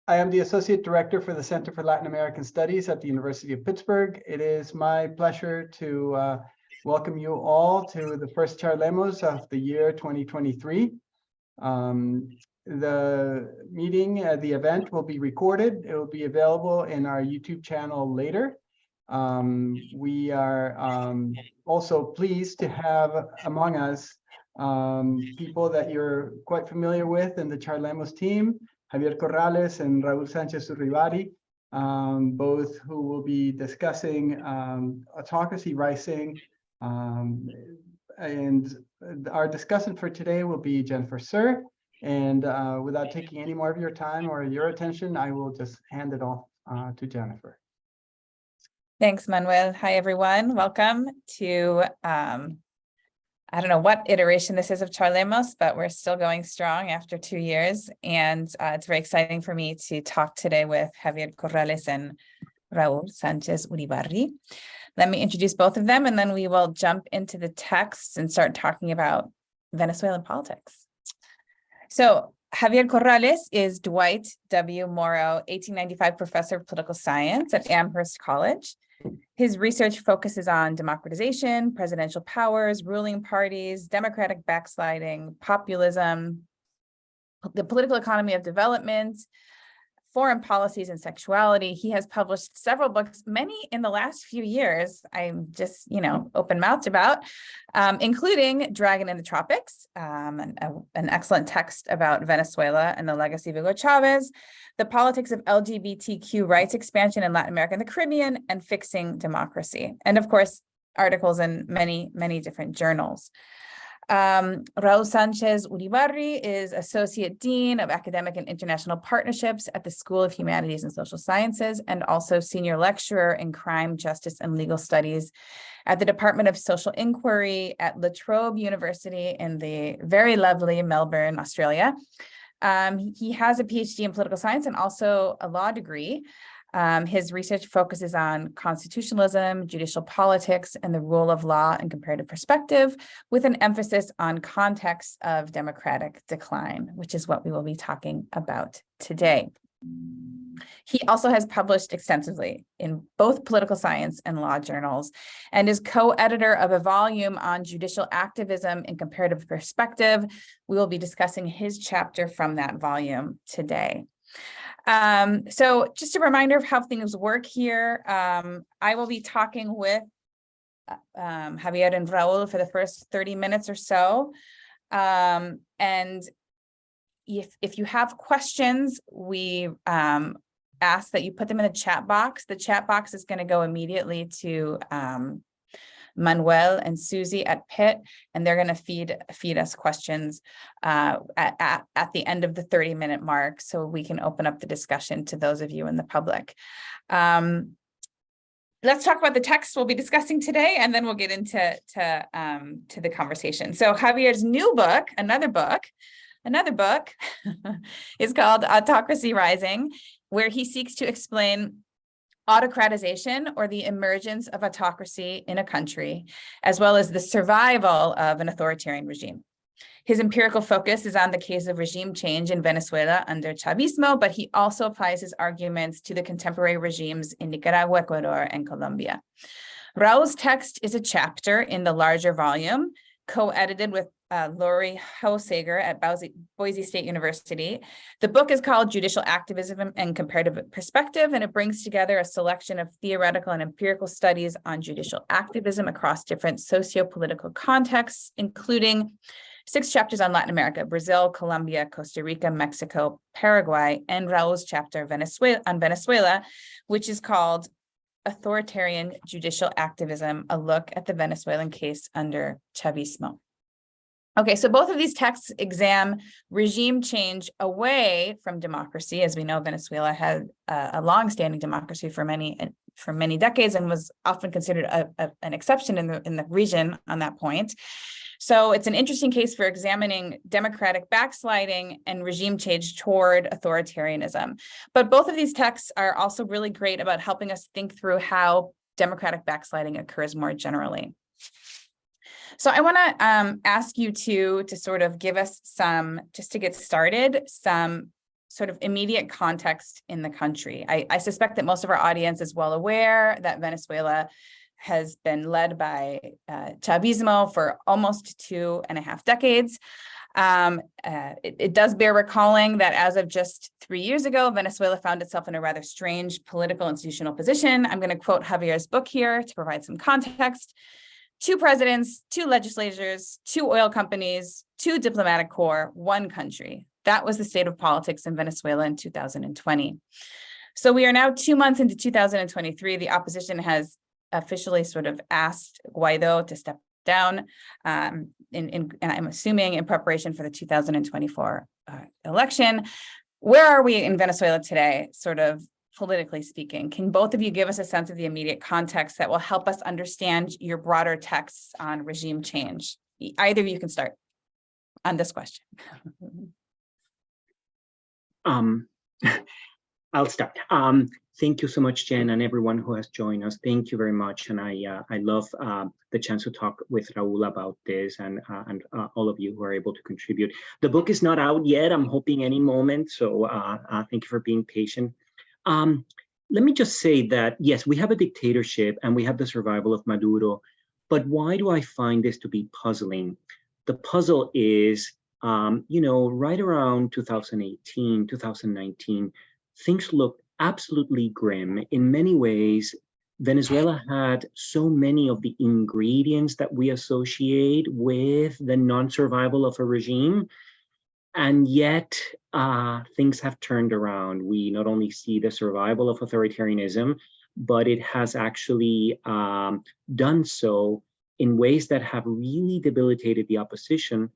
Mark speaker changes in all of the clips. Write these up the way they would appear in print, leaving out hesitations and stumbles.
Speaker 1: I am the Associate Director for the Center for Latin American Studies at the University of Pittsburgh. It is my pleasure to welcome you all to the first Charlemos of the year 2023. The meeting, the event will be recorded. It will be available in our YouTube channel later. We are also pleased to have among us people that you're quite familiar with in the Charlemos team, Javier Corrales and Raul Sanchez-Urribarri, both who will be discussing Autocracy Rising. And our discussant for today will be Jennifer Cyr. And without taking any more of your time or your attention, I will just hand it off to Jennifer.
Speaker 2: Thanks, Manuel. Hi, everyone. Welcome to, I don't know what iteration this is of Charlemos, but we're still going strong after 2 years. And it's very exciting for me to talk today with Javier Corrales and Raul Sanchez-Urribarri. Let me introduce both of them, and then we will jump into the text and start talking about Venezuelan politics. So Javier Corrales is Dwight W. Morrow 1895 Professor of Political Science at Amherst College. His research focuses on democratization, presidential powers, ruling parties, democratic backsliding, populism, the political economy of development, foreign policies, and sexuality. He has published several books, many in the last few years, I'm just, open-mouthed about, including Dragon in the Tropics, an excellent text about Venezuela and the legacy of Hugo Chavez, The Politics of LGBTQ Rights Expansion in Latin America and the Caribbean, and Fixing Democracy. And of course, articles in many, many different journals. Raul Sanchez-Urribarri is Associate Dean of Academic and International Partnerships at the School of Humanities and Social Sciences, and also Senior Lecturer in Crime, Justice, and Legal Studies at the Department of Social Inquiry at La Trobe University in the very lovely Melbourne, Australia. He has a PhD in political science and also a law degree. His research focuses on constitutionalism, judicial politics, and the rule of law and comparative perspective, with an emphasis on context of democratic decline, which is what we will be talking about today. He also has published extensively in both political science and law journals, and is co-editor of a volume on judicial activism and comparative perspective. We will be discussing his chapter from that volume today. So just a reminder of how things work here. I will be talking with Javier and Raul for the first 30 minutes or so. And if you have questions, we ask that you put them in the chat box. The chat box is going to go immediately to Manuel and Susie at Pitt, and they're going to feed us questions at the end of the 30-minute mark, so we can open up the discussion to those of you in the public. Let's talk about the text we'll be discussing today, and then we'll get into the conversation. So Javier's new book, another book, is called Autocracy Rising, where he seeks to explain autocratization, or the emergence of autocracy in a country, as well as the survival of an authoritarian regime. His empirical focus is on the case of regime change in Venezuela under Chavismo, but he also applies his arguments to the contemporary regimes in Nicaragua, Ecuador, and Colombia. Raul's text is a chapter in the larger volume, co-edited with Lori Hausegger at Boise State University. The book is called Judicial Activism and Comparative Perspective, and it brings together a selection of theoretical and empirical studies on judicial activism across different socio-political contexts, including 6 chapters on Latin America, Brazil, Colombia, Costa Rica, Mexico, Paraguay, and Raul's chapter on Venezuela, which is called Authoritarian Judicial Activism, a look at the Venezuelan case under Chavismo. Okay, so both of these texts examine regime change away from democracy. As we know, Venezuela had a long-standing democracy for many decades, and was often considered an exception in the region on that point. So it's an interesting case for examining democratic backsliding and regime change toward authoritarianism. But both of these texts are also really great about helping us think through how democratic backsliding occurs more generally. So I want to ask you to sort of give us some, just to get started, some sort of immediate context in the country. I suspect that most of our audience is well aware that Venezuela has been led by Chavismo for almost 2.5 decades. It does bear recalling that as of just 3 years ago, Venezuela found itself in a rather strange political institutional position. I'm going to quote Javier's book here to provide some context. 2 presidents, 2 legislatures, 2 oil companies, 2 diplomatic corps, 1 country. That was the state of politics in Venezuela in 2020. So we are now 2 months into 2023. The opposition has officially sort of asked Guaido to step down, and I'm assuming in preparation for the 2024 election. Where are we in Venezuela today, sort of politically speaking? Can both of you give us a sense of the immediate context that will help us understand your broader texts on regime change? Either of you can start on this question.
Speaker 3: I'll start. Thank you so much, Jen, and everyone who has joined us. Thank you very much, and I love the chance to talk with Raul about this, and all of you who are able to contribute. The book is not out yet. I'm hoping any moment, so thank you for being patient. Let me just say that, yes, we have a dictatorship and we have the survival of Maduro, but why do I find this to be puzzling? The puzzle is, right around 2018, 2019, things looked absolutely grim. In many ways, Venezuela had so many of the ingredients that we associate with the non-survival of a regime, and yet things have turned around. We not only see the survival of authoritarianism, but it has actually done so in ways that have really debilitated the opposition.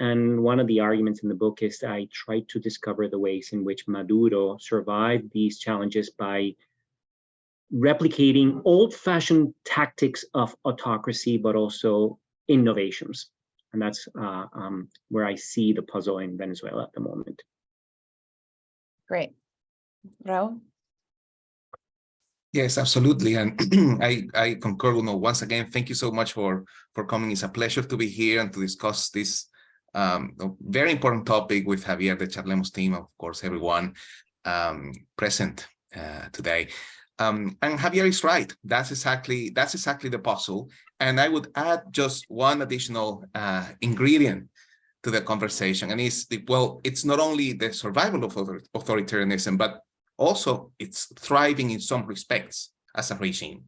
Speaker 3: And one of the arguments in the book is I tried to discover the ways in which Maduro survived these challenges by replicating old-fashioned tactics of autocracy, but also innovations. And that's where I see the puzzle in Venezuela at the moment.
Speaker 2: Great. Raul?
Speaker 4: Yes, absolutely. And I concur. Once again, thank you so much for coming. It's a pleasure to be here and to discuss this very important topic with Javier, the Charlemos team, of course, everyone present today. And Javier is right. That's exactly the puzzle. And I would add just one additional ingredient to the conversation, and it's not only the survival of authoritarianism, but also it's thriving in some respects as a regime,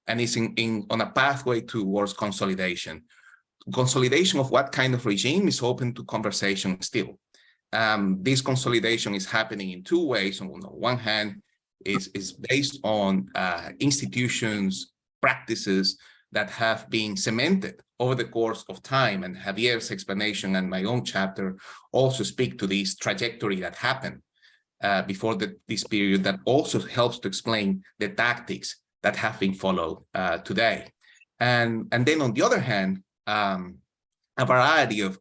Speaker 4: and it's on a pathway towards consolidation. Consolidation of what kind of regime is open to conversation still. This consolidation is happening in 2 ways. On one hand, is based on institutions, practices that have been cemented over the course of time, and Javier's explanation and my own chapter also speak to this trajectory that happened before this period, that also helps to explain the tactics that have been followed today. And then on the other hand, a variety of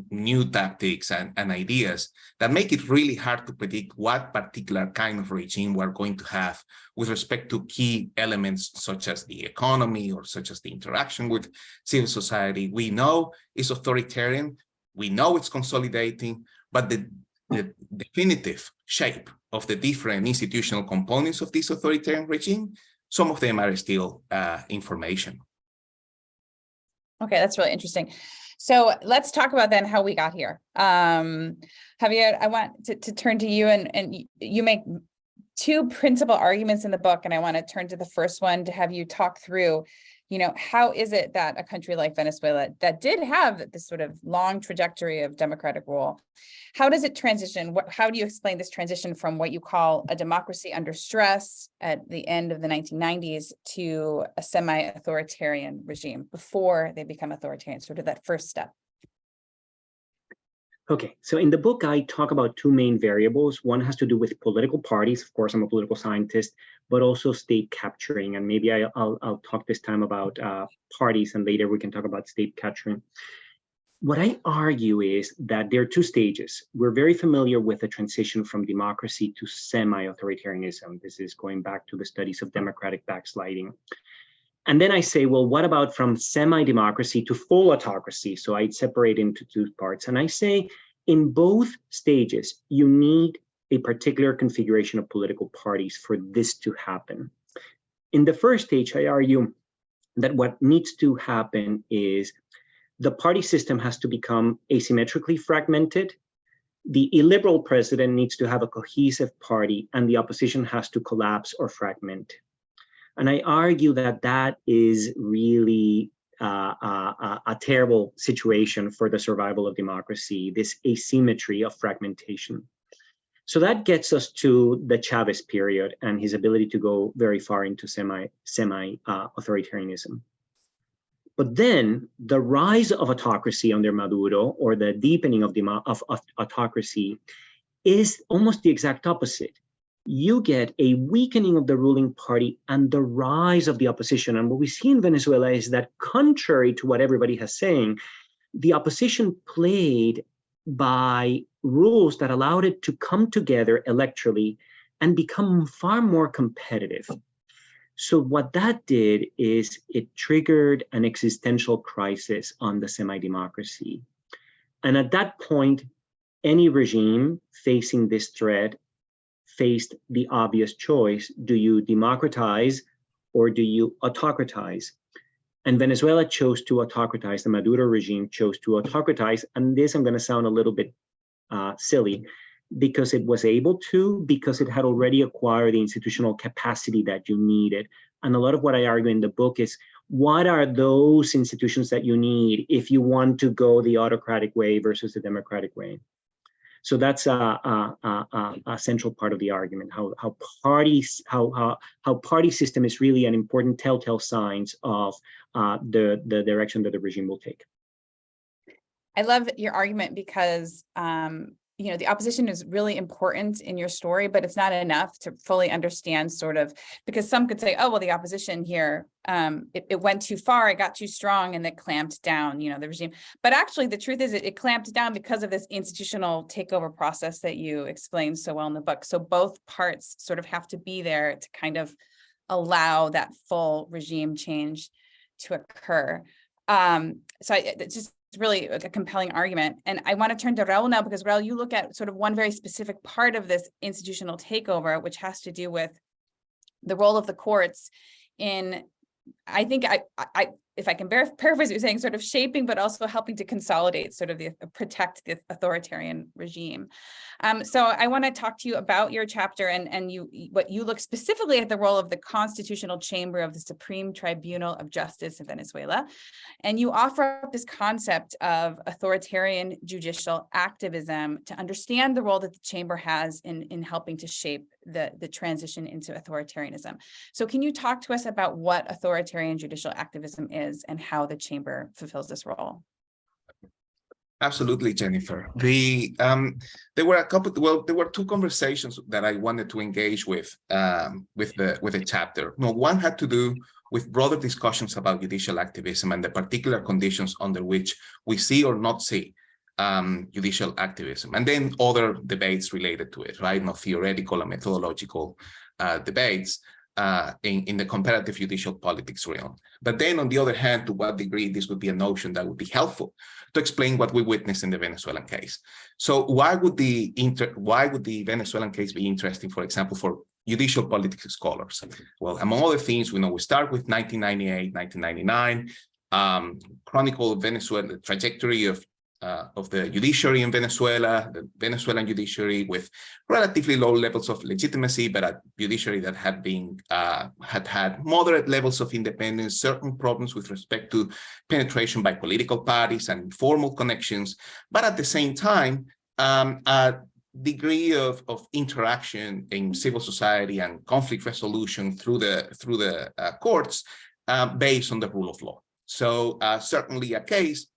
Speaker 4: new tactics and ideas that make it really hard to predict what particular kind of regime we're going to have with respect to key elements such as the economy or such as the interaction with civil society. We know it's authoritarian, we know it's consolidating, but the definitive shape of the different institutional components of this authoritarian regime, some of them are still information.
Speaker 2: Okay, that's really interesting. So let's talk about then how we got here. Javier, I want to turn to you, and you make 2 principal arguments in the book, and I want to turn to the first one to have you talk through, how is it that a country like Venezuela that did have this sort of long trajectory of democratic rule, how does it transition? How do you explain this transition from what you call a democracy under stress at the end of the 1990s to a semi-authoritarian regime before they become authoritarian, sort of that first step?
Speaker 3: Okay, so in the book, I talk about 2 main variables. One has to do with political parties. Of course, I'm a political scientist, but also state capturing. And maybe I'll talk this time about parties, and later we can talk about state capturing. What I argue is that there are 2 stages. We're very familiar with the transition from democracy to semi-authoritarianism. This is going back to the studies of democratic backsliding. And then I say, well, what about from semi-democracy to full autocracy? So I'd separate into 2 parts. And I say, in both stages, you need a particular configuration of political parties for this to happen. In the first stage, I argue that what needs to happen is the party system has to become asymmetrically fragmented. The illiberal president needs to have a cohesive party, and the opposition has to collapse or fragment. And I argue that that is really a terrible situation for the survival of democracy, this asymmetry of fragmentation. So that gets us to the Chavez period and his ability to go very far into semi-authoritarianism. But then the rise of autocracy under Maduro, or the deepening of autocracy, is almost the exact opposite. You get a weakening of the ruling party and the rise of the opposition. And what we see in Venezuela is that, contrary to what everybody has saying, the opposition played by rules that allowed it to come together electorally and become far more competitive. So what that did is it triggered an existential crisis on the semi-democracy. And at that point, any regime facing this threat faced the obvious choice: do you democratize or do you autocratize? And Venezuela chose to autocratize. The Maduro regime chose to autocratize. And this, I'm going to sound a little bit silly, because it was able to, because it had already acquired the institutional capacity that you needed. And a lot of what I argue in the book is, what are those institutions that you need if you want to go the autocratic way versus the democratic way? So that's a central part of the argument, how party system is really an important telltale signs of the direction that the regime will take.
Speaker 2: I love your argument because you know, the opposition is really important in your story, but it's not enough to fully understand sort of, because some could say, oh, well, the opposition here, it went too far, it got too strong, and it clamped down, you know, the regime. But actually, the truth is it clamped down because of this institutional takeover process that you explained so well in the book. So both parts sort of have to be there to kind of allow that full regime change to occur. It's just really a compelling argument. And I want to turn to Raul now, because Raul, you look at sort of one very specific part of this institutional takeover, which has to do with the role of the courts in, I think, if I can paraphrase what you're saying, sort of shaping, but also helping to consolidate, sort of protect the authoritarian regime. So I want to talk to you about your chapter and what you look specifically at the role of the constitutional chamber of the Supreme Tribunal of Justice in Venezuela. And you offer up this concept of authoritarian judicial activism to understand the role that the chamber has in helping to shape the transition into authoritarianism. So can you talk to us about what authoritarian judicial activism is and how the chamber fulfills this role?
Speaker 4: Absolutely, Jennifer. There were two conversations that I wanted to engage with the chapter. No, one had to do with broader discussions about judicial activism and the particular conditions under which we see or not see judicial activism, and then other debates related to it, right? No, theoretical and methodological debates in the comparative judicial politics realm. But then, on the other hand, to what degree this would be a notion that would be helpful to explain what we witnessed in the Venezuelan case. So why would the Venezuelan case be interesting, for example, for judicial politics scholars? Well, among other things, we start with 1998, 1999, chronicle Venezuela, the trajectory of the judiciary in Venezuela, the Venezuelan judiciary with relatively low levels of legitimacy, but a judiciary that had had moderate levels of independence, certain problems with respect to penetration by political parties and informal connections, but at the same time, a degree of interaction in civil society and conflict resolution through the courts based on the rule of law. So certainly a case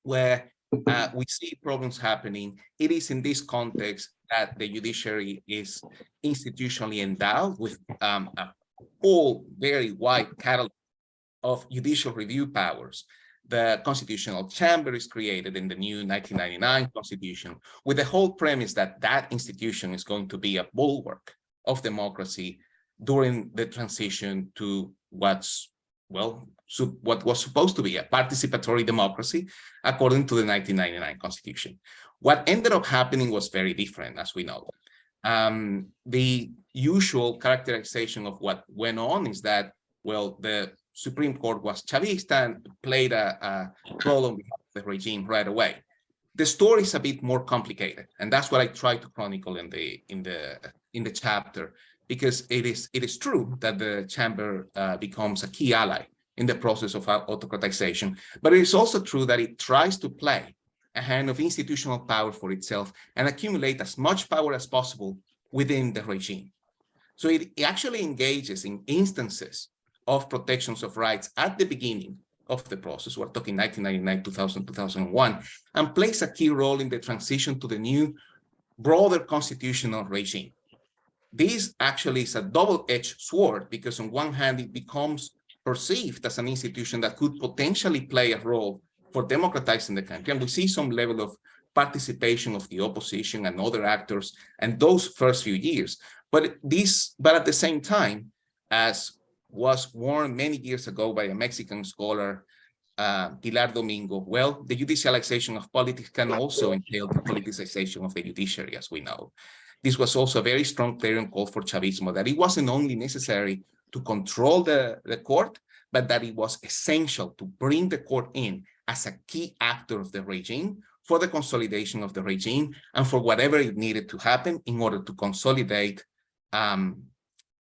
Speaker 4: where we see problems happening. It is in this context that the judiciary is institutionally endowed with a whole very wide catalog of judicial review powers. The constitutional chamber is created in the new 1999 constitution with the whole premise that that institution is going to be a bulwark of democracy during the transition to what was supposed to be a participatory democracy according to the 1999 constitution. What ended up happening was very different, as we know. The usual characterization of what went on is that, well, the Supreme Court was Chavista and played a role on behalf of the regime right away. The story is a bit more complicated, and that's what I try to chronicle in the chapter, because it is true that the chamber becomes a key ally in the process of autocratization, but it is also true that it tries to play a hand of institutional power for itself and accumulate as much power as possible within the regime. So it actually engages in instances of protections of rights at the beginning of the process. We're talking 1999, 2000, 2001, and plays a key role in the transition to the new, broader constitutional regime. This actually is a double-edged sword, because on one hand, it becomes perceived as an institution that could potentially play a role for democratizing the country. And we see some level of participation of the opposition and other actors and those first few years. But at the same time, as was warned many years ago by a Mexican scholar, Pilar Domingo, well, the judicialization of politics can also entail the politicization of the judiciary, as we know. This was also a very strong clarion call for Chavismo, that it wasn't only necessary to control the court, but that it was essential to bring the court in as a key actor of the regime for the consolidation of the regime and for whatever it needed to happen in order to consolidate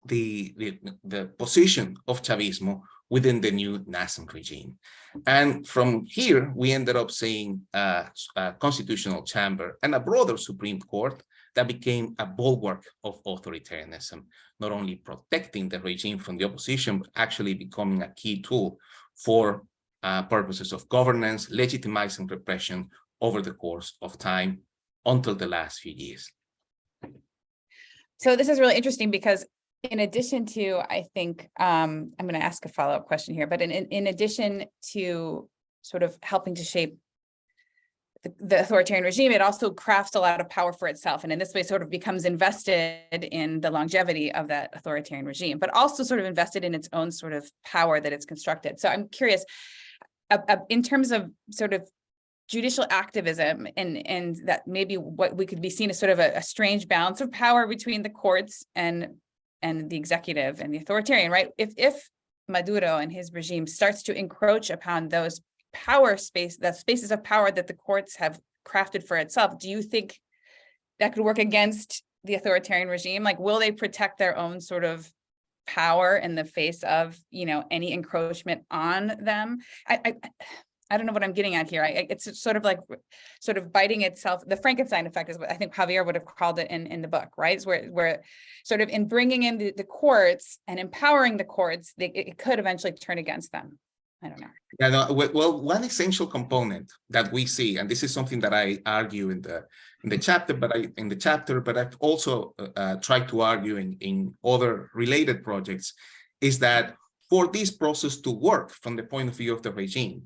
Speaker 4: the position of Chavismo within the new nascent regime. And from here, we ended up seeing a constitutional chamber and a broader Supreme Court that became a bulwark of authoritarianism, not only protecting the regime from the opposition, but actually becoming a key tool for purposes of governance, legitimizing repression over the course of time until the last few years.
Speaker 2: So this is really interesting, because in addition to, I think, I'm going to ask a follow-up question here, but in addition to sort of helping to shape the authoritarian regime, it also crafts a lot of power for itself. And in this way sort of becomes invested in the longevity of that authoritarian regime, but also sort of invested in its own sort of power that it's constructed. So I'm curious, in terms of sort of judicial activism, and that maybe what we could be seen as sort of a strange balance of power between the courts and the executive and the authoritarian, right? If Maduro and his regime starts to encroach upon those spaces of power that the courts have crafted for itself, do you think that could work against the authoritarian regime? Like, will they protect their own sort of power in the face of, any encroachment on them? I don't know what I'm getting at here. It's sort of like biting itself. The Frankenstein effect is what I think Javier would have called it in the book, right? It's where sort of in bringing in the courts and empowering the courts, it could eventually turn against them. I don't know.
Speaker 4: Yeah, no, well, one essential component that we see, and this is something that I argue in the chapter, but I've also tried to argue in other related projects, is that for this process to work from the point of view of the regime,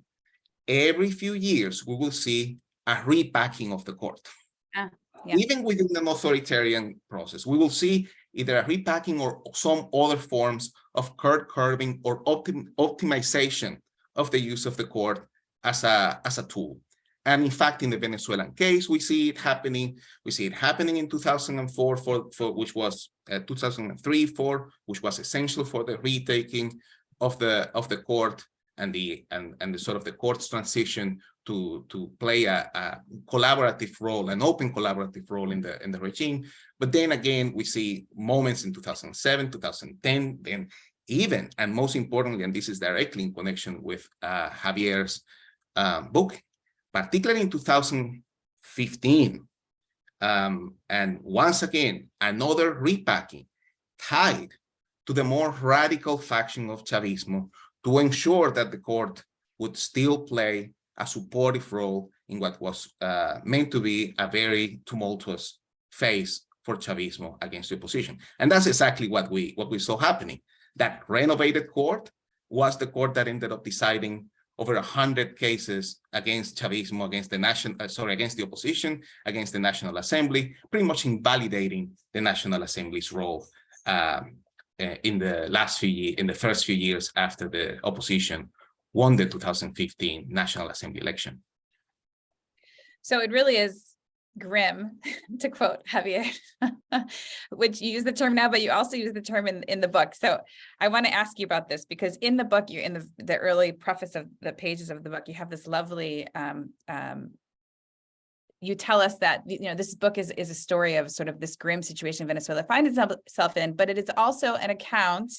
Speaker 4: every few years we will see a repacking of the court. Yeah. Even within an authoritarian process, we will see either a repacking or some other forms of court curbing or optimization of the use of the court as a tool. And in fact, in the Venezuelan case, we see it happening. We see it happening in 2004, which was 2003-4, which was essential for the retaking of the court and the sort of the court's transition to play a collaborative role, an open collaborative role in the regime. But then again, we see moments in 2007, 2010, then even, and most importantly, and this is directly in connection with Javier's book, particularly in 2015, and once again, another repacking tied to the more radical faction of Chavismo to ensure that the court would still play a supportive role in what was meant to be a very tumultuous phase for Chavismo against the opposition. And that's exactly what we saw happening. That renovated court was the court that ended up deciding over 100 cases against Chavismo, against the opposition, against the National Assembly, pretty much invalidating the National Assembly's role in the first few years after the opposition won the 2015 National Assembly election.
Speaker 2: So it really is grim, to quote Javier, which you use the term now, but you also use the term in the book. So I want to ask you about this, because in the book, you're in the early preface of the pages of the book, you have this lovely, you tell us that, you know, this book is a story of sort of this grim situation Venezuela finds itself in, but it is also an account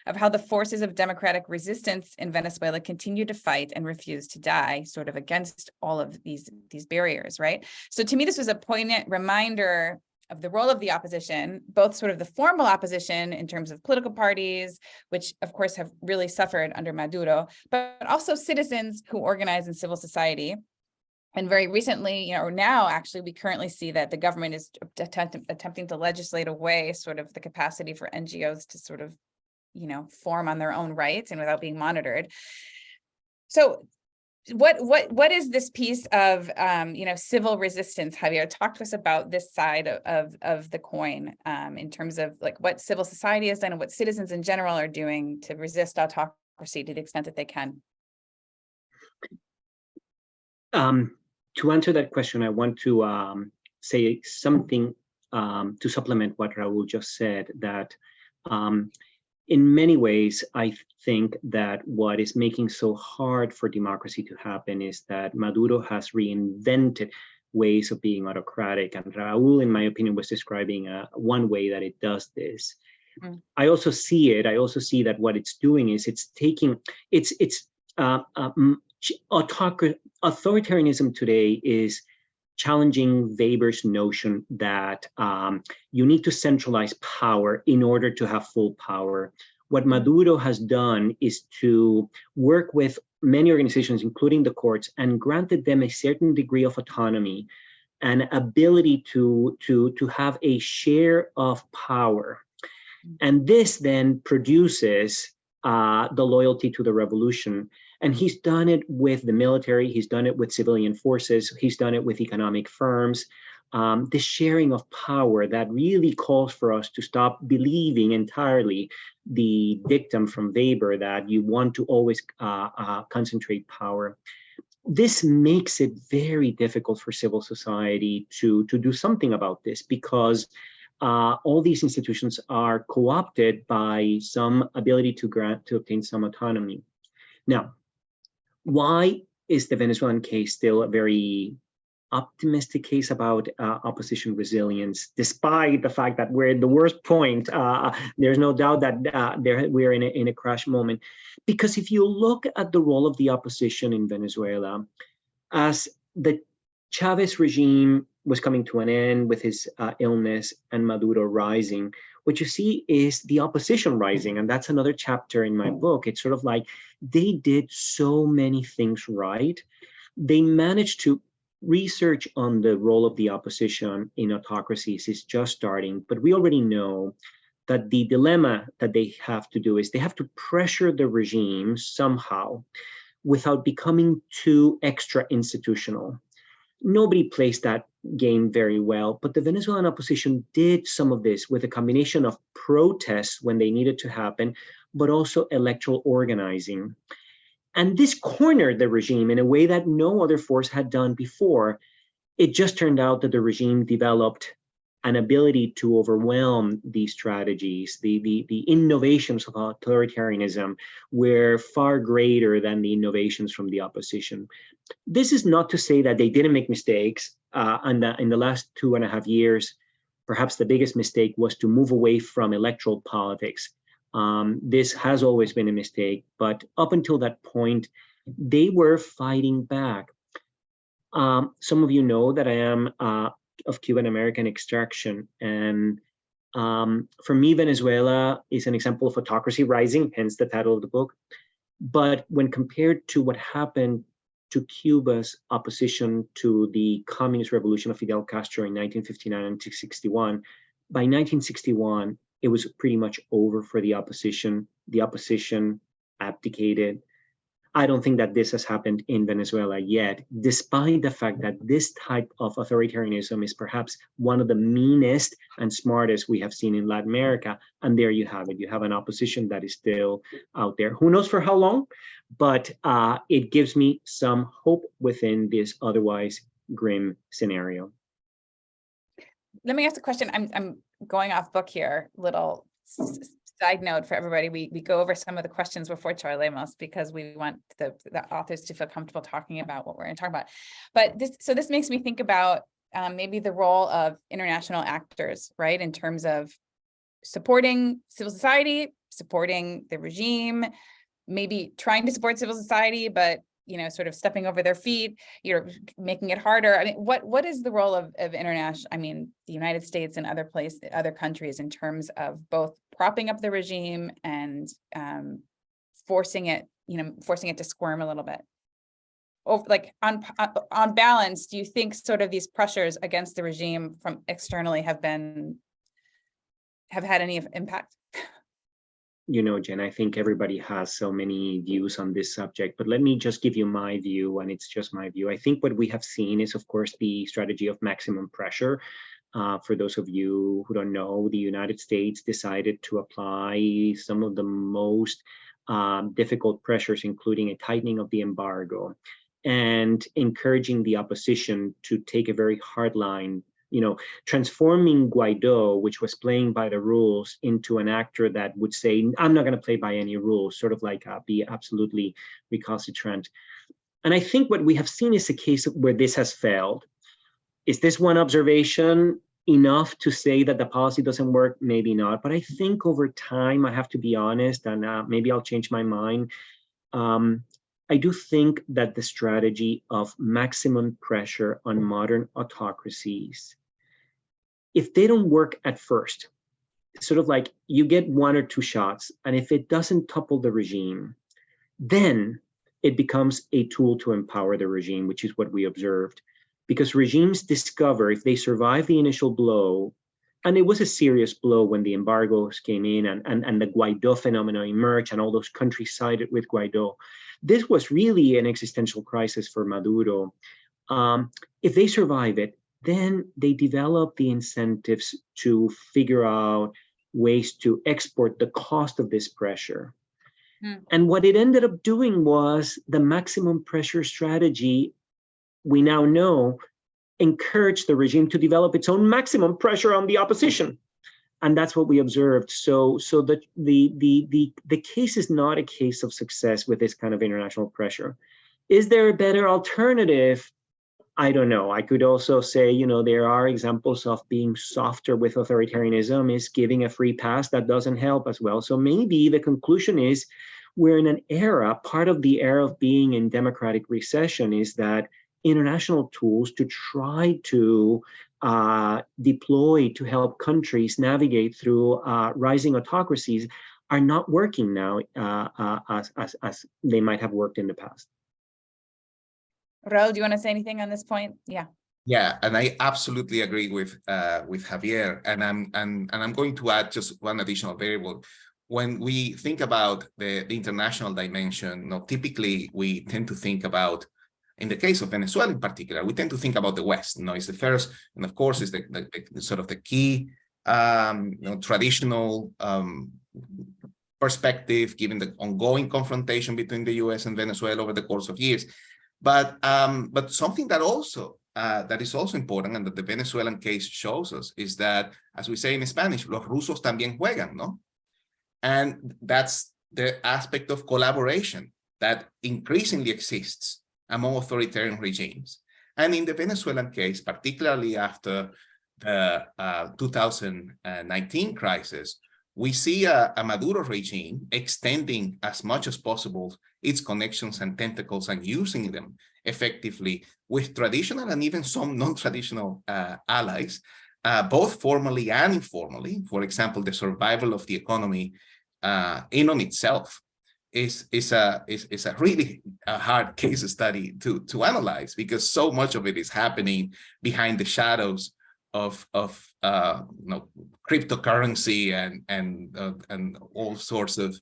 Speaker 2: of how the forces of democratic resistance in Venezuela continue to fight and refuse to die, sort of against all of these barriers, right? So to me, this was a poignant reminder of the role of the opposition, both sort of the formal opposition in terms of political parties, which of course have really suffered under Maduro, but also citizens who organize in civil society. And very recently, you know, or now actually, we currently see that the government is attempting to legislate away sort of the capacity for NGOs to sort of, you know, form on their own rights and without being monitored. So what is this piece of, you know, civil resistance? Javier, talk to us about this side of the coin in terms of like what civil society has done and what citizens in general are doing to resist autocracy to the extent that they can.
Speaker 3: To answer that question, I want to say something to supplement what Raul just said, that in many ways, I think that what is making so hard for democracy to happen is that Maduro has reinvented ways of being autocratic. And Raul, in my opinion, was describing one way that it does this. Mm. I also see that what it's doing is it's taking, authoritarianism today is challenging Weber's notion that you need to centralize power in order to have full power. What Maduro has done is to work with many organizations, including the courts, and granted them a certain degree of autonomy and ability to have a share of power. And this then produces the loyalty to the revolution. And he's done it with the military, he's done it with civilian forces, he's done it with economic firms. The sharing of power that really calls for us to stop believing entirely the dictum from Weber that you want to always concentrate power. This makes it very difficult for civil society to do something about this, because all these institutions are co-opted by some ability to obtain some autonomy. Now, why is the Venezuelan case still a very optimistic case about opposition resilience, despite the fact that we're at the worst point? There's no doubt that we're in a crash moment. Because if you look at the role of the opposition in Venezuela, as the Chavez regime was coming to an end with his illness and Maduro rising, what you see is the opposition rising. And that's another chapter in my book. It's sort of like they did so many things right. They managed to research on the role of the opposition in autocracies is just starting, but we already know that the dilemma that they have to do is they have to pressure the regime somehow without becoming too extra institutional. Nobody plays that game very well, but the Venezuelan opposition did some of this with a combination of protests when they needed to happen, but also electoral organizing. And this cornered the regime in a way that no other force had done before. It just turned out that the regime developed an ability to overwhelm these strategies. The innovations of authoritarianism were far greater than the innovations from the opposition. This is not to say that they didn't make mistakes. In the last 2.5 years, perhaps the biggest mistake was to move away from electoral politics. This has always been a mistake, but up until that point, they were fighting back. Some of you know that I am of Cuban-American extraction. And for me, Venezuela is an example of autocracy rising, hence the title of the book. But when compared to what happened to Cuba's opposition to the communist revolution of Fidel Castro in 1959 and 1961, by 1961, it was pretty much over for the opposition. The opposition abdicated. I don't think that this has happened in Venezuela yet, despite the fact that this type of authoritarianism is perhaps one of the meanest and smartest we have seen in Latin America. And there you have it. You have an opposition that is still out there. Who knows for how long? But it gives me some hope within this otherwise grim scenario.
Speaker 2: let me ask a question. I'm going off book here. Little side note for everybody. We go over some of the questions before Charlemos because we want the authors to feel comfortable talking about what we're going to talk about. But this makes me think about maybe the role of international actors, right, in terms of supporting civil society, supporting the regime, maybe trying to support civil society, but sort of stepping over their feet, making it harder. I mean, what is the role of international? I mean, the United States and other countries in terms of both propping up the regime and forcing it to squirm a little bit. Like on balance, do you think sort of these pressures against the regime from externally have had any impact?
Speaker 3: Jen, I think everybody has so many views on this subject, but let me just give you my view, and it's just my view. I think what we have seen is, of course, the strategy of maximum pressure. For those of you who don't know, the United States decided to apply some of the most difficult pressures, including a tightening of the embargo and encouraging the opposition to take a very hard line, transforming Guaido, which was playing by the rules, into an actor that would say, I'm not going to play by any rules, sort of like be absolutely recalcitrant. And I think what we have seen is a case where this has failed. Is this one observation enough to say that the policy doesn't work? Maybe not. But I think over time, I have to be honest, and maybe I'll change my mind. I do think that the strategy of maximum pressure on modern autocracies, if they don't work at first, sort of like you get one or two shots, and if it doesn't topple the regime, then it becomes a tool to empower the regime, which is what we observed. Because regimes discover, if they survive the initial blow, and it was a serious blow when the embargoes came in and the Guaido phenomenon emerged and all those countries sided with Guaido. This was really an existential crisis for Maduro. If they survive it, then they develop the incentives to figure out ways to export the cost of this pressure. And what it ended up doing was the maximum pressure strategy, we now know, encouraged the regime to develop its own maximum pressure on the opposition. And that's what we observed. So the case is not a case of success with this kind of international pressure. Is there a better alternative? I don't know. I could also say, there are examples of being softer with authoritarianism, is giving a free pass. That doesn't help as well. So maybe the conclusion is we're in an era, part of the era of being in democratic recession is that international tools to try to deploy to help countries navigate through rising autocracies are not working now as they might have worked in the past.
Speaker 2: Raul, do you want to say anything on this point? Yeah.
Speaker 4: Yeah, and I absolutely agree with Javier, and I'm going to add just one additional variable. When we think about the international dimension, typically we tend to think about, in the case of Venezuela in particular, we tend to think about the West. It's the first, and of course, is the sort of the key traditional perspective, given the ongoing confrontation between the U.S. and Venezuela over the course of years. But something that is also important, and that the Venezuelan case shows us, is that, as we say in Spanish, los rusos también juegan, ¿no? And that's the aspect of collaboration that increasingly exists among authoritarian regimes. And in the Venezuelan case, particularly after the 2019 crisis, we see a Maduro regime extending as much as possible its connections and tentacles and using them effectively with traditional and even some non-traditional allies, both formally and informally. For example, the survival of the economy in on itself is a really hard case study to analyze, because so much of it is happening behind the shadows of cryptocurrency and all sorts of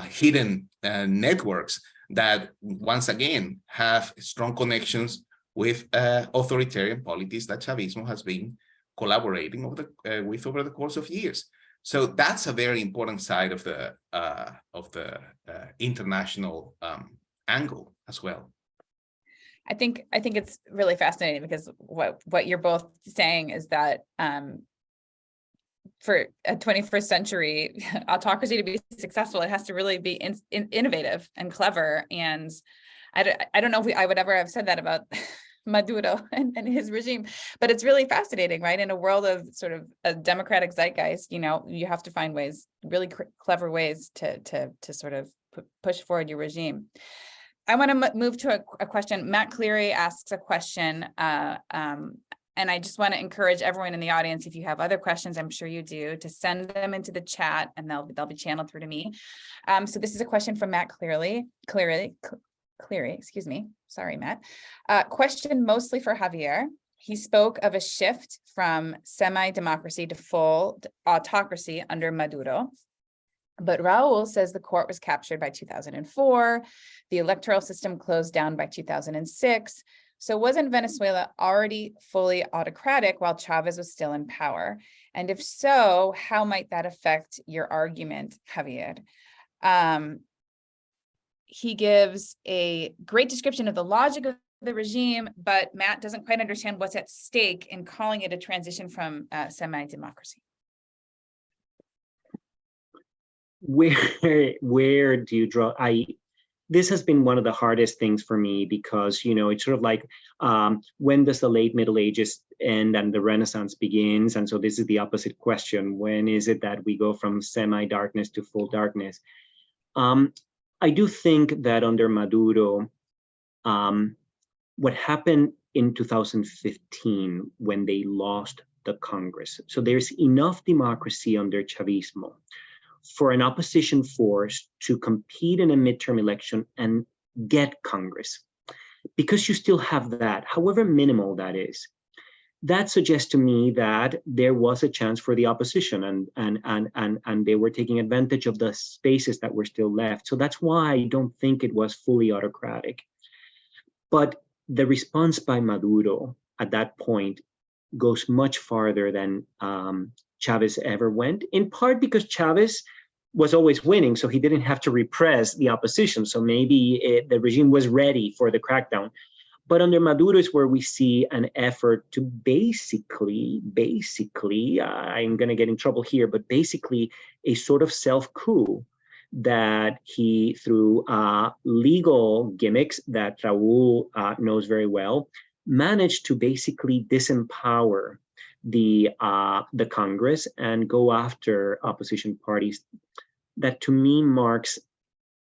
Speaker 4: hidden networks that once again have strong connections with authoritarian polities that Chavismo has been collaborating with over the course of years. So that's a very important side of the international angle as well.
Speaker 2: I think it's really fascinating because what you're both saying is that for a 21st century autocracy to be successful, it has to really be innovative and clever. And I don't know if I would ever have said that about Maduro and his regime, but it's really fascinating, right? In a world of sort of a democratic zeitgeist, you have to find ways, really clever ways to sort of push forward your regime. I want to move to a question. Matt Cleary asks a question, and I just want to encourage everyone in the audience, if you have other questions, I'm sure you do, to send them into the chat and they'll be channeled through to me. So this is a question from Matt Cleary, excuse me. Sorry, Matt. Question mostly for Javier. He spoke of a shift from semi-democracy to full autocracy under Maduro. But Raul says the court was captured by 2004. The electoral system closed down by 2006. So wasn't Venezuela already fully autocratic while Chavez was still in power? And if so, how might that affect your argument, Javier? He gives a great description of the logic of the regime, but Matt doesn't quite understand what's at stake in calling it a transition from semi-democracy.
Speaker 3: Where do you draw? This has been one of the hardest things for me because, it's sort of like, when does the late Middle Ages end and the Renaissance begins? And so this is the opposite question. When is it that we go from semi-darkness to full darkness? I do think that under Maduro, what happened in 2015 when they lost the Congress, so there's enough democracy under Chavismo for an opposition force to compete in a midterm election and get Congress, because you still have that, however minimal that is. That suggests to me that there was a chance for the opposition, and they were taking advantage of the spaces that were still left. So that's why I don't think it was fully autocratic. But the response by Maduro at that point goes much farther than Chavez ever went, in part because Chavez was always winning, so he didn't have to repress the opposition. So maybe the regime was ready for the crackdown. But under Maduro is where we see an effort to basically, I'm going to get in trouble here, but basically a sort of self-coup that he, through legal gimmicks that Raul knows very well, managed to basically disempower the Congress and go after opposition parties. That to me marks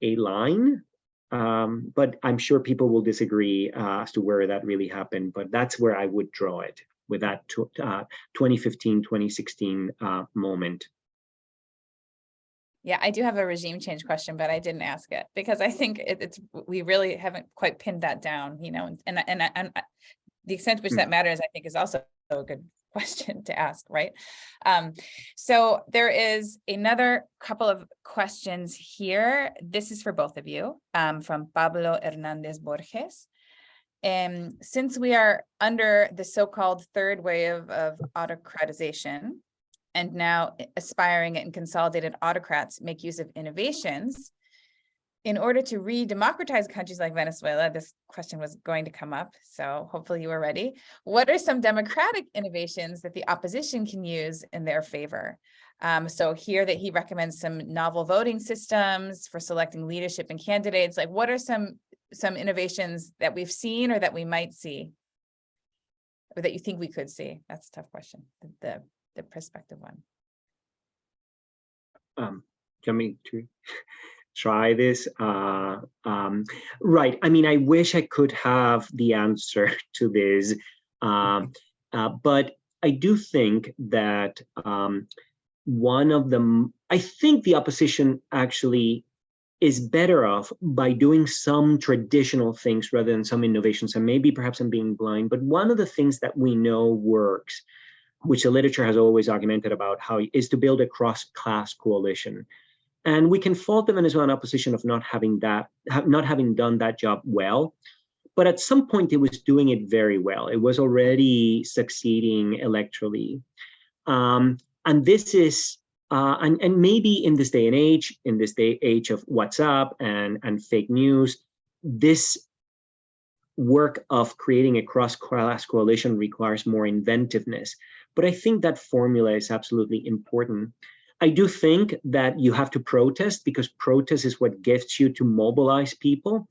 Speaker 3: a line, but I'm sure people will disagree as to where that really happened, but that's where I would draw it with that 2015, 2016 moment.
Speaker 2: Yeah, I do have a regime change question, but I didn't ask it because I think we really haven't quite pinned that down, and the extent to which that matters, I think, is also a good question to ask, right? So there is another couple of questions here. This is for both of you, from Pablo Hernandez Borges. Since we are under the so-called third wave of autocratization, and now aspiring and consolidated autocrats make use of innovations, in order to re-democratize countries like Venezuela, this question was going to come up, so hopefully you are ready. What are some democratic innovations that the opposition can use in their favor? So here that he recommends some novel voting systems for selecting leadership and candidates. Like, what are some innovations that we've seen or that we might see, or that you think we could see? That's a tough question, the perspective one.
Speaker 3: Coming to try this. Right. I mean, I wish I could have the answer to this, but I do think that one of them, I think the opposition actually is better off by doing some traditional things rather than some innovations. And maybe perhaps I'm being blind, but one of the things that we know works, which the literature has always argumented about, how is to build a cross-class coalition. And we can fault the Venezuelan opposition of not having done that job well, but at some point it was doing it very well. It was already succeeding electorally, and this is and maybe in this day and age, of WhatsApp and fake news, this work of creating a cross-class coalition requires more inventiveness. But I think that formula is absolutely important. I do think that you have to protest, because protest is what gets you to mobilize people.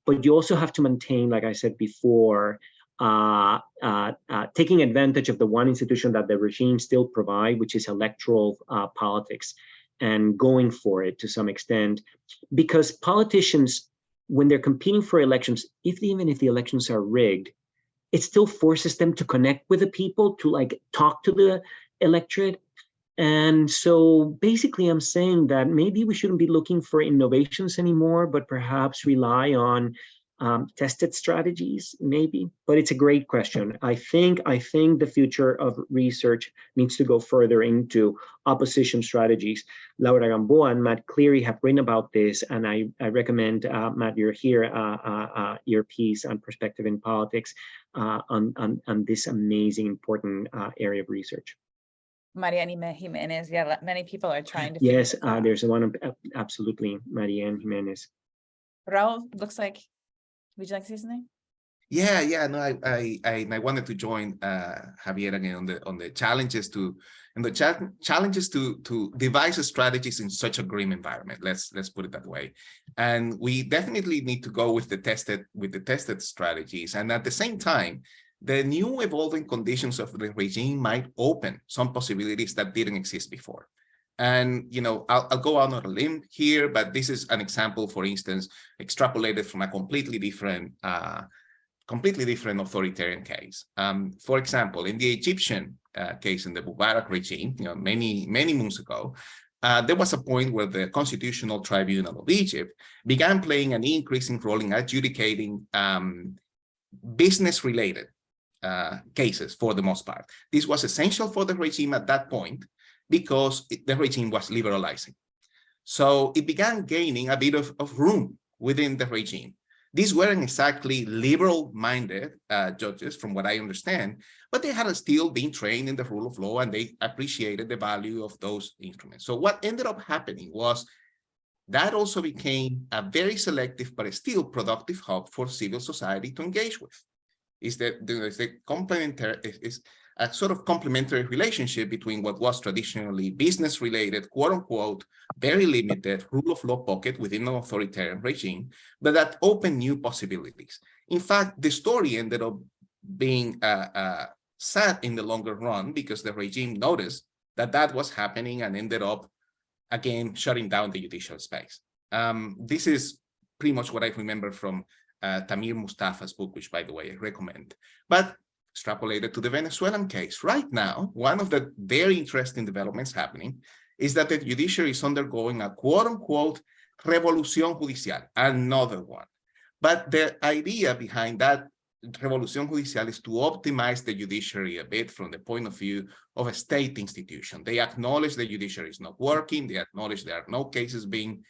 Speaker 3: But you also have to maintain, like I said before, taking advantage of the one institution that the regime still provide, which is electoral politics, and going for it to some extent. Because politicians, when they're competing for elections, even if the elections are rigged, it still forces them to connect with the people, to like talk to the electorate. And so basically I'm saying that maybe we shouldn't be looking for innovations anymore, but perhaps rely on tested strategies, maybe. But it's a great question. I think the future of research needs to go further into opposition strategies. Laura Gamboa and Matt Cleary have written about this, and I recommend, Matt, you're here, your piece on Perspective in Politics on this amazing, important area of research.
Speaker 2: Marianne Jimenez, yeah, many people are trying to.
Speaker 3: Yes, there's one, absolutely, Marianne Jimenez.
Speaker 2: Raul, looks like, would you like to say something?
Speaker 4: Yeah, no, I wanted to join Javier again on the challenges to devise strategies in such a grim environment. Let's put it that way. And we definitely need to go with the tested strategies. And at the same time, the new evolving conditions of the regime might open some possibilities that didn't exist before. And, you know, I'll go out on a limb here, but this is an example, for instance, extrapolated from a completely different authoritarian case. For example, in the Egyptian case in the Mubarak regime, you know, many moons ago, there was a point where the Constitutional Tribunal of Egypt began playing an increasing role in adjudicating business-related cases for the most part. This was essential for the regime at that point because the regime was liberalizing. So it began gaining a bit of room within the regime. These weren't exactly liberal-minded judges, from what I understand, but they had still been trained in the rule of law and they appreciated the value of those instruments. So what ended up happening was that also became a very selective but still productive hub for civil society to engage with. Is that there's a sort of complementary relationship between what was traditionally business-related, quote-unquote, very limited rule of law pocket within an authoritarian regime, but that opened new possibilities. In fact, the story ended up being sad in the longer run because the regime noticed that that was happening and ended up, again, shutting down the judicial space. This is pretty much what I remember from Tamir Mustafa's book, which, by the way, I recommend. But extrapolated to the Venezuelan case, right now, one of the very interesting developments happening is that the judiciary is undergoing a quote-unquote revolución judicial, another one. But the idea behind that revolución judicial is to optimize the judiciary a bit from the point of view of a state institution. They acknowledge the judiciary is not working. They acknowledge there are no cases being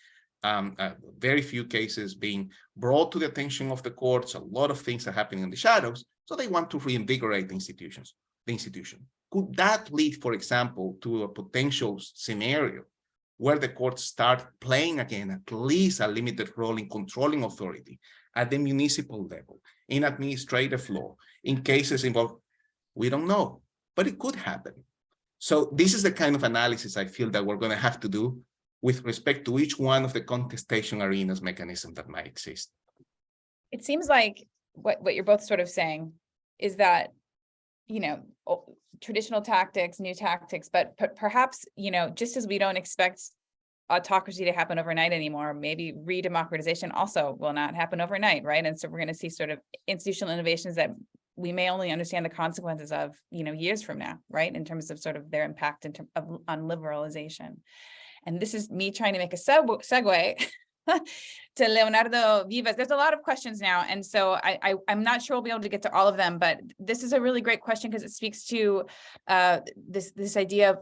Speaker 4: very few cases being brought to the attention of the courts. A lot of things are happening in the shadows. So they want to reinvigorate the institution. Could that lead, for example, to a potential scenario where the courts start playing again at least a limited role in controlling authority at the municipal level, in administrative law, in cases involved? We don't know, but it could happen. So this is the kind of analysis I feel that we're going to have to do with respect to each one of the contestation arenas mechanism that might exist.
Speaker 2: It seems like what you're both sort of saying is that, you know, traditional tactics, new tactics, but perhaps, you know, just as we don't expect autocracy to happen overnight anymore, maybe re-democratization also will not happen overnight, right? And so we're going to see sort of institutional innovations that we may only understand the consequences of, you know, years from now, right? In terms of sort of their impact on liberalization. And this is me trying to make a segue to Leonardo Vivas. There's a lot of questions now. And so I'm not sure we'll be able to get to all of them, but this is a really great question because it speaks to this idea of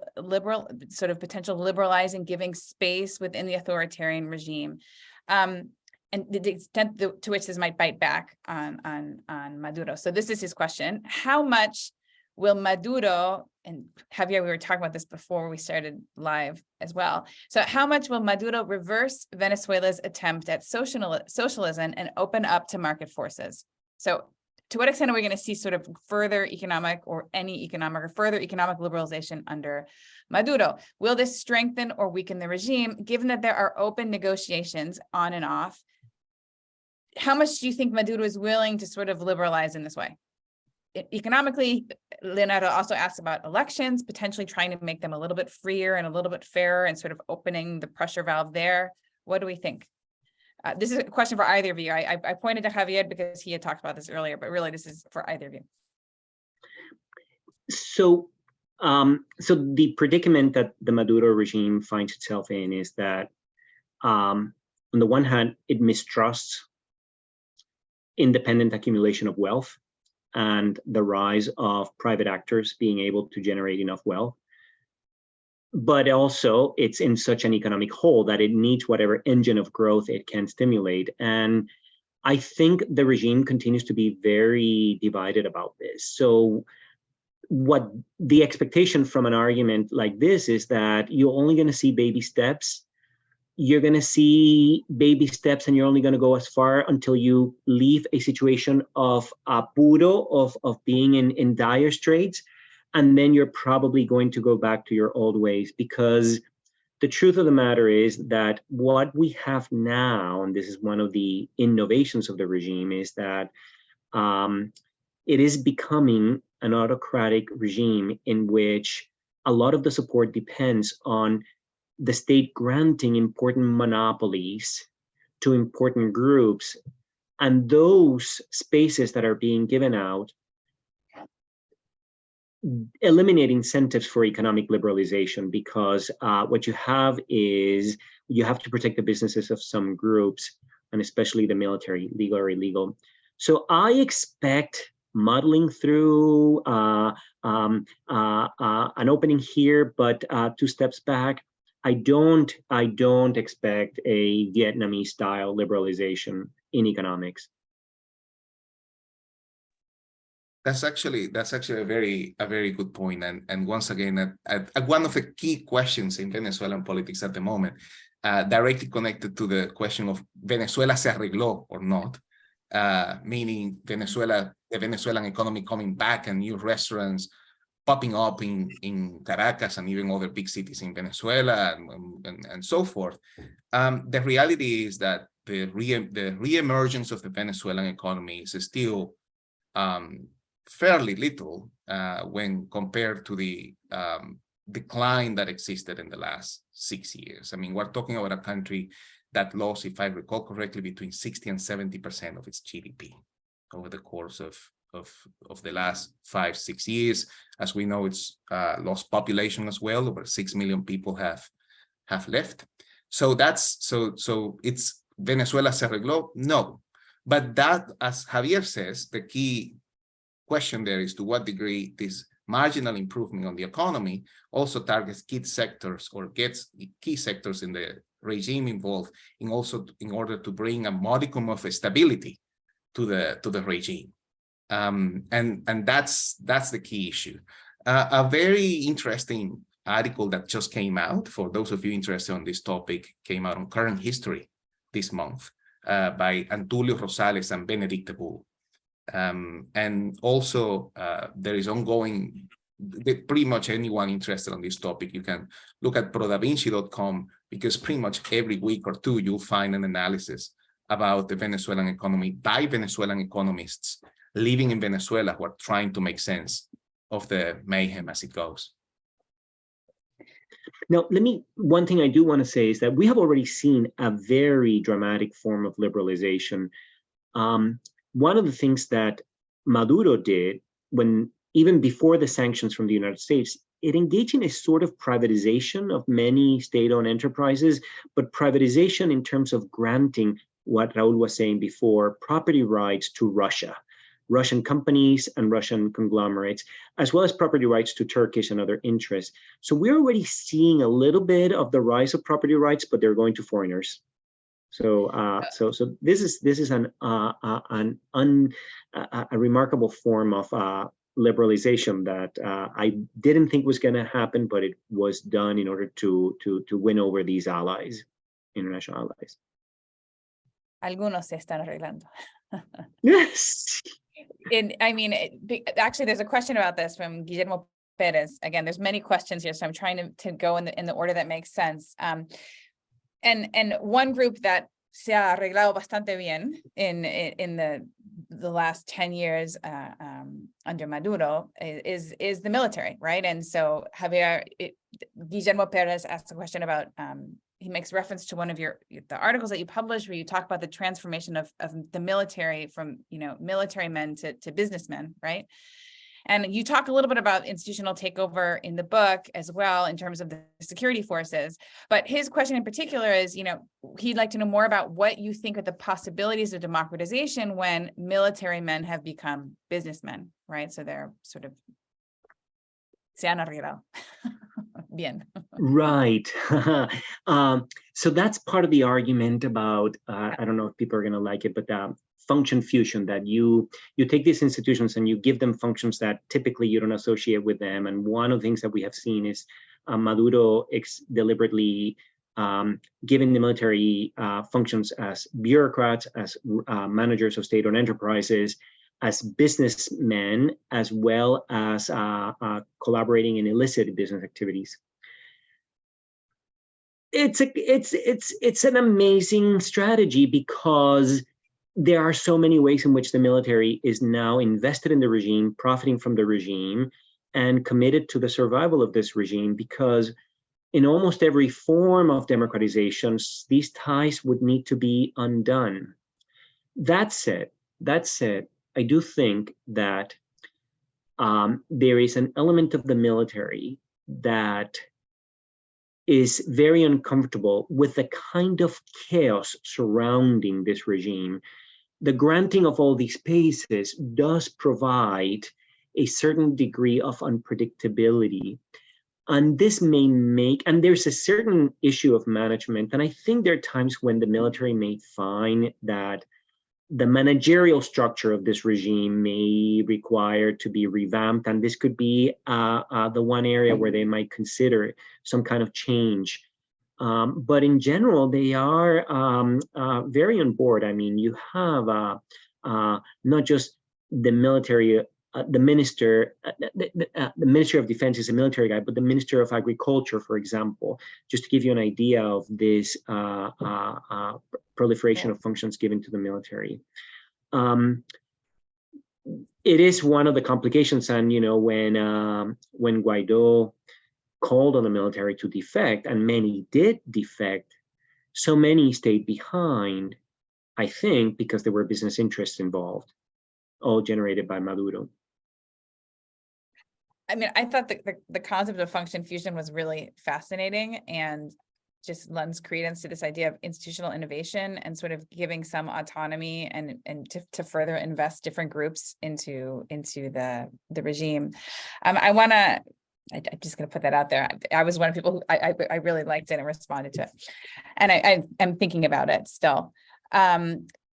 Speaker 2: sort of potential liberalizing, giving space within the authoritarian regime. And the extent to which this might bite back on Maduro. So this is his question. How much will Maduro, and Javier, we were talking about this before we started live as well. So how much will Maduro reverse Venezuela's attempt at socialism and open up to market forces? So to what extent are we going to see sort of further economic or further economic liberalization under Maduro? Will this strengthen or weaken the regime, given that there are open negotiations on and off? How much do you think Maduro is willing to sort of liberalize in this way? Economically, Leonardo also asked about elections, potentially trying to make them a little bit freer and a little bit fairer and sort of opening the pressure valve there. What do we think? This is a question for either of you. I pointed to Javier because he had talked about this earlier, but really this is for either of you.
Speaker 3: So, so the predicament that the Maduro regime finds itself in is that, on the one hand, it mistrusts independent accumulation of wealth and the rise of private actors being able to generate enough wealth. But also it's in such an economic hole that it needs whatever engine of growth it can stimulate. And I think the regime continues to be very divided about this. So what the expectation from an argument like this is that you're only going to see baby steps. You're going to see baby steps and you're only going to go as far until you leave a situation of apuro, of being in dire straits. And then you're probably going to go back to your old ways, because the truth of the matter is that what we have now, and this is one of the innovations of the regime, is that it is becoming an autocratic regime in which a lot of the support depends on the state granting important monopolies to important groups. And those spaces that are being given out eliminate incentives for economic liberalization, because what you have is you have to protect the businesses of some groups, and especially the military, legal or illegal. So I expect muddling through an opening here, but 2 steps back. I don't expect a Vietnamese style liberalization in economics.
Speaker 4: That's actually a very good point, and once again, one of the key questions in Venezuelan politics at the moment, directly connected to the question of Venezuela se arregló or not, meaning the Venezuelan economy coming back and new restaurants popping up in Caracas and even other big cities in Venezuela and so forth. The reality is that the re-emergence of the Venezuelan economy is still fairly little when compared to the decline that existed in the last 6 years. I mean, we're talking about a country that lost, if I recall correctly, between 60 and 70% of its GDP over the course of the last 5-6 years. As we know, it's lost population as well. Over 6 million people have left. So it's Venezuela se arregló? No. But that, as Javier says, the key question there is to what degree this marginal improvement on the economy also targets key sectors or gets key sectors in the regime involved in order to bring a modicum of stability to the regime. And that's the key issue. A very interesting article that just came out, for those of you interested on this topic, came out on Current History this month by Antulio Rosales and Benedicte Bull. And also there is ongoing, pretty much anyone interested on this topic, you can look at prodavinci.com, because pretty much every week or two you'll find an analysis about the Venezuelan economy by Venezuelan economists living in Venezuela who are trying to make sense of the mayhem as it goes.
Speaker 3: Now, one thing I do want to say is that we have already seen a very dramatic form of liberalization. One of the things that Maduro did, even before the sanctions from the United States, it engaged in a sort of privatization of many state-owned enterprises, but privatization in terms of granting, what Raul was saying before, property rights to Russian companies and Russian conglomerates, as well as property rights to Turkish and other interests. So we're already seeing a little bit of the rise of property rights, but they're going to foreigners. So this is a remarkable form of liberalization that I didn't think was going to happen, but it was done in order to win over these allies, international allies.
Speaker 2: Algunos se están arreglando.
Speaker 3: Yes.
Speaker 2: Actually, there's a question about this from Guillermo Perez. Again, there's many questions here, so I'm trying to go in the order that makes sense. And one group that se ha arreglado bastante bien in the last 10 years under Maduro is the military, right? And so Guillermo Perez asked a question about, he makes reference to one of the articles that you published where you talk about the transformation of the military from, military men to businessmen, right? And you talk a little bit about institutional takeover in the book as well in terms of the security forces. But his question in particular is, he'd like to know more about what you think are the possibilities of democratization when military men have become businessmen, right? So they're sort of se han arreglado. Bien.
Speaker 3: Right. So that's part of the argument about, I don't know if people are going to like it, but function fusion, that you take these institutions and you give them functions that typically you don't associate with them. And one of the things that we have seen is Maduro deliberately giving the military functions as bureaucrats, as managers of state-owned enterprises, as businessmen, as well as collaborating in illicit business activities. It's an amazing strategy because there are so many ways in which the military is now invested in the regime, profiting from the regime, and committed to the survival of this regime, because in almost every form of democratization, these ties would need to be undone. That said, I do think that there is an element of the military that is very uncomfortable with the kind of chaos surrounding this regime. The granting of all these spaces does provide a certain degree of unpredictability. And this may and there's a certain issue of management. And I think there are times when the military may find that the managerial structure of this regime may require to be revamped. And this could be the one area where they might consider some kind of change. But in general, they are very on board. I mean, you have not just the military, the minister of Defense is a military guy, but the Minister of Agriculture, for example, just to give you an idea of this proliferation of functions given to the military. It is one of the complications, and when Guaido called on the military to defect, and many did defect, so many stayed behind, I think, because there were business interests involved, all generated by Maduro.
Speaker 2: I mean, I thought the concept of function fusion was really fascinating and just lends credence to this idea of institutional innovation and sort of giving some autonomy and to further invest different groups into the regime. I'm just going to put that out there. I was one of the people who I really liked it and responded to it, and I am thinking about it still.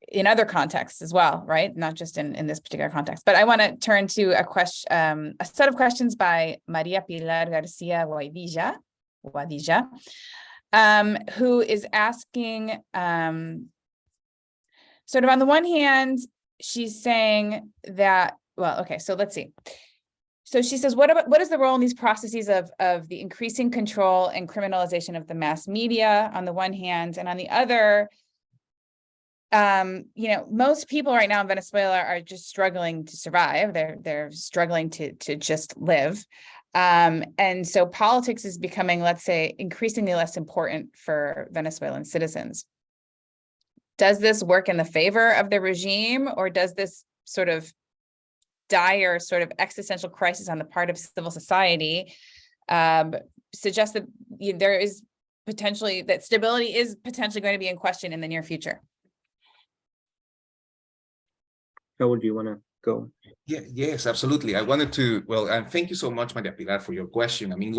Speaker 2: In other contexts as well, right? Not just in this particular context. But I want to turn to a set of questions by Maria Pilar Garcia Guadilla, who is asking, sort of on the one hand, she's saying that, well, okay, so let's see. So she says, what is the role in these processes of the increasing control and criminalization of the mass media on the one hand, and on the other, most people right now in Venezuela are just struggling to survive. They're struggling to just live. And so politics is becoming, let's say, increasingly less important for Venezuelan citizens. Does this work in the favor of the regime, or does this sort of dire sort of existential crisis on the part of civil society suggest that there is potentially, that stability is potentially going to be in question in the near future?
Speaker 3: Raul, do you want to go?
Speaker 4: Yeah, yes, absolutely. I wanted to, well, and thank you so much, Maria Pilar, for your question. I mean,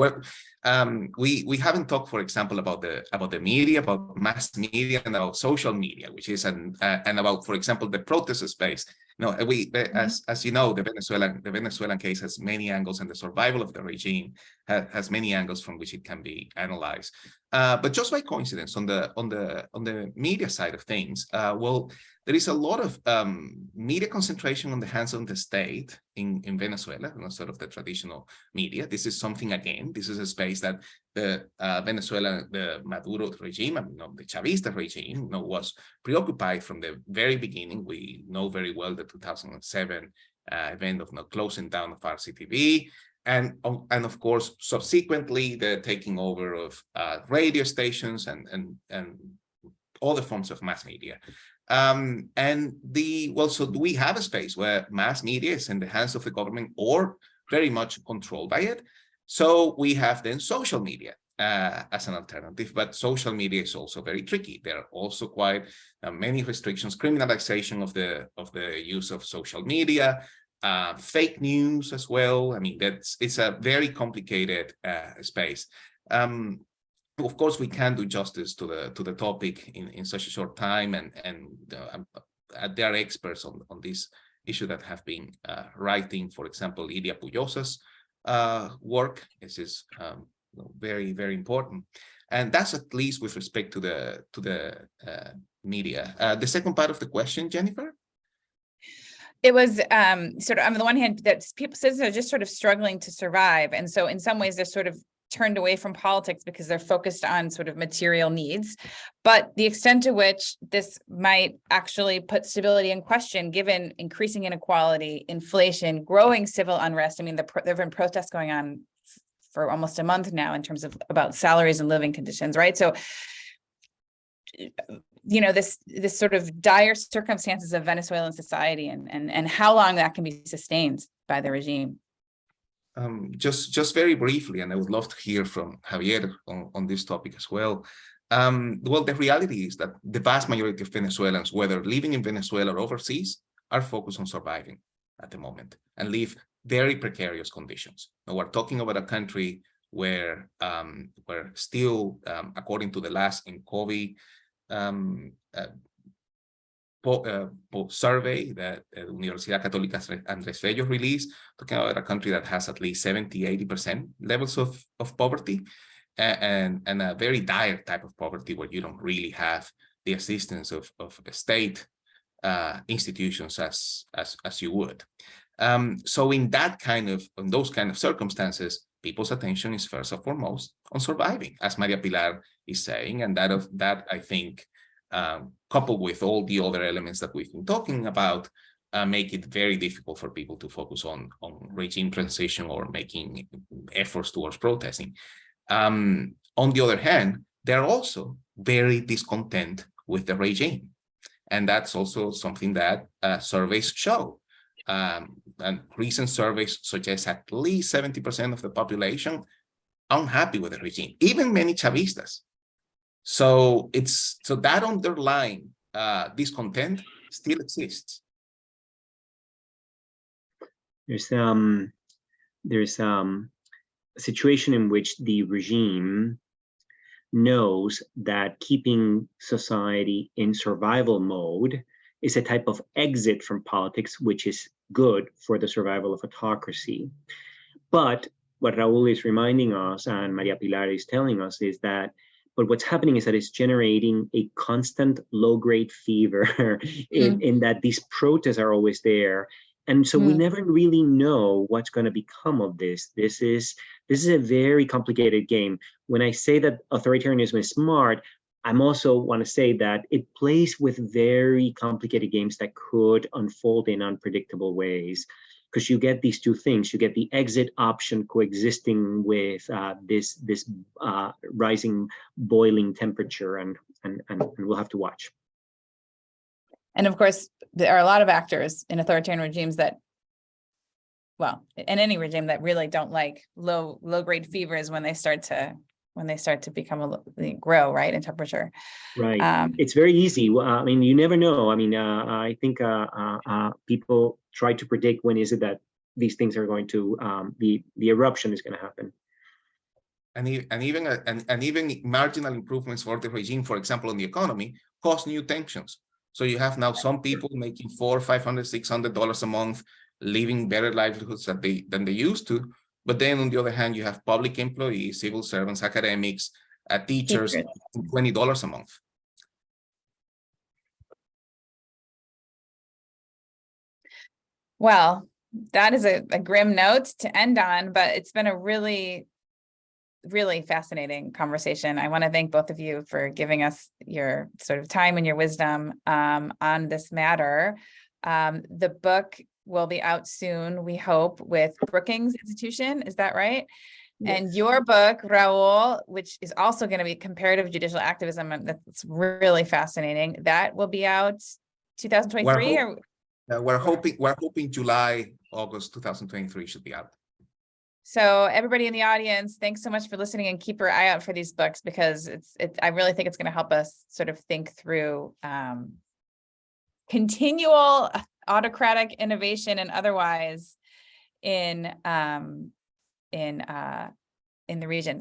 Speaker 4: we haven't talked, for example, about the media, about mass media, and about social media, which is and about, for example, the protest space. No, as you know, the Venezuelan case has many angles, and the survival of the regime has many angles from which it can be analyzed. But just by coincidence, on the media side of things, well, there is a lot of media concentration on the hands of the state in Venezuela, sort of the traditional media. This is something, again, this is a space that the Maduro regime, the Chavista regime, was preoccupied from the very beginning. We know very well the 2007 event of closing down of RCTV. And of course, subsequently, the taking over of radio stations and other forms of mass media. So we have a space where mass media is in the hands of the government or very much controlled by it. So we have then social media as an alternative, but social media is also very tricky. There are also quite many restrictions, criminalization of the use of social media, fake news as well. I mean, it's a very complicated space. Of course, we can't do justice to the topic in such a short time, and there are experts on this issue that have been writing. For example, Ilia Puyosa's work. This is very, very important, and that's at least with respect to the media. The second part of the question, Jennifer.
Speaker 2: It was sort of, on the one hand, that citizens are just sort of struggling to survive, and so in some ways they're sort of turned away from politics because they're focused on sort of material needs. But the extent to which this might actually put stability in question, given increasing inequality, inflation, growing civil unrest. I mean, there have been protests going on for almost a month now in terms of about salaries and living conditions, right? So, this sort of dire circumstances of Venezuelan society and how long that can be sustained by the regime.
Speaker 4: Just very briefly, and I would love to hear from Javier on this topic as well. Well, the reality is that the vast majority of Venezuelans, whether living in Venezuela or overseas, are focused on surviving at the moment and live very precarious conditions. Now, we're talking about a country where still, according to the last INCOVI survey that Universidad Católica Andrés Bello released, talking about a country that has at least 70–80% levels of poverty, and a very dire type of poverty where you don't really have the assistance of state institutions as you would. So in those kind of circumstances, people's attention is first and foremost on surviving, as Maria Pilar is saying, and that I think, coupled with all the other elements that we've been talking about, make it very difficult for people to focus on regime transition or making efforts towards protesting. On the other hand, they're also very discontent with the regime. And that's also something that surveys show. And recent surveys suggest at least 70% of the population unhappy with the regime, even many Chavistas. So that underlying discontent still exists.
Speaker 3: There's a situation in which the regime knows that keeping society in survival mode is a type of exit from politics, which is good for the survival of autocracy. But what Raul is reminding us and Maria Pilar is telling us is that, but what's happening is that it's generating a constant low-grade fever in that these protests are always there. And so we never really know what's going to become of this. This is a very complicated game. When I say that authoritarianism is smart, I'm also want to say that it plays with very complicated games that could unfold in unpredictable ways, because you get these two things. You get the exit option coexisting with this rising boiling temperature, and we'll have to watch.
Speaker 2: And of course, there are a lot of actors in authoritarian regimes that, well, in any regime, that really don't like low grade fevers when they start to when they start to become they grow, right, in temperature.
Speaker 3: Right. It's very easy. I mean, you never know. I mean, I think people try to predict when is it that these things are going to, the eruption is going to happen.
Speaker 4: And even marginal improvements for the regime, for example, in the economy, cause new tensions. So you have now some people making $400, $500, $600 a month, living better livelihoods than they used to. But then on the other hand, you have public employees, civil servants, academics, teachers, $20 a month.
Speaker 2: Well, that is a grim note to end on, but it's been a really fascinating conversation. I want to thank both of you for giving us your sort of time and your wisdom on this matter. The book will be out soon, we hope, with Brookings Institution. Is that right? Yes. And your book, Raul, which is also going to be Comparative Judicial Activism, and that's really fascinating. That will be out 2023.
Speaker 4: We're hoping July, August 2023 should be out.
Speaker 2: So everybody in the audience, thanks so much for listening, and keep your eye out for these books, because I really think it's going to help us sort of think through continual autocratic innovation and otherwise in the region.